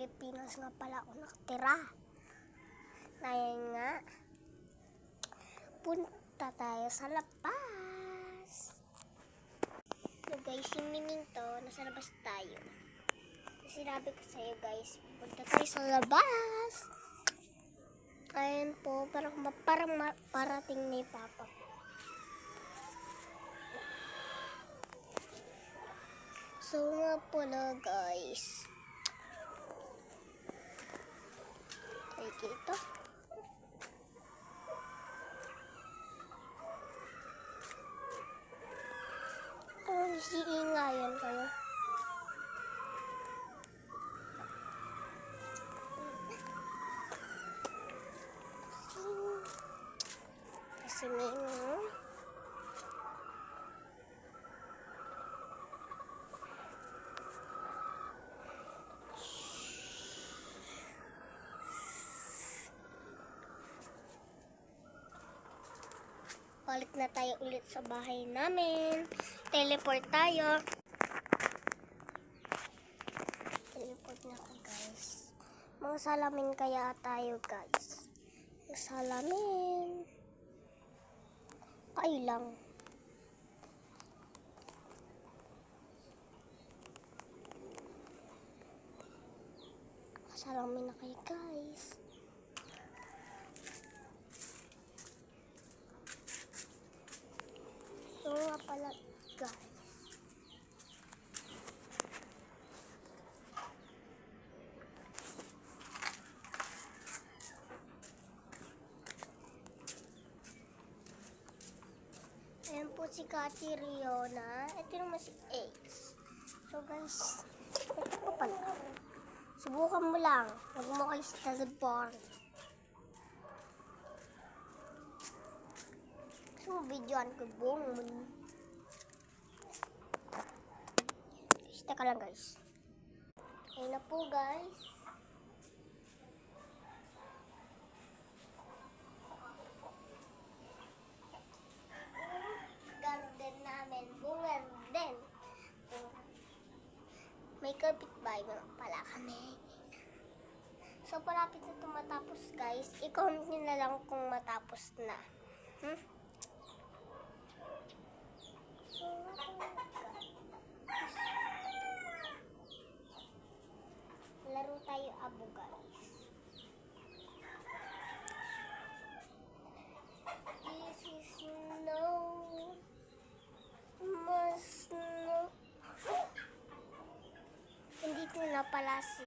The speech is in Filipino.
Pilipinas nga pala ako nakatira. Ngayon nga, punta tayo sa labas. So guys, si Mining to, nasa labas tayo. Sinabi ko sa'yo guys, punta tayo sa labas. Ayun po, parang parating na yung papa ko. So nga pala guys, tayo dito. Iingayan kayo. Kasi Ming, balik na tayo ulit sa bahay namin. Teleport tayo. Teleport na ako guys. Mga salamin kaya tayo guys. Mga salamin. Kayo lang. Mga salamin na kayo guys. So nga pala guys, ayan po si Kati Riona. Ito naman si Ace. So guys, ito po pala. Subukan mo lang. Huwag mo kayo teleport. So, videoan ko buong mundo. Teka lang guys. Ayun na po guys. Garden namin. Garden. May kapitbahay pala kami. So, palapit na ito matapos guys. I-comment nyo na lang kung matapos na. Laro tayo abo guys. This is snow. Mas snow. Hindi ko na pala si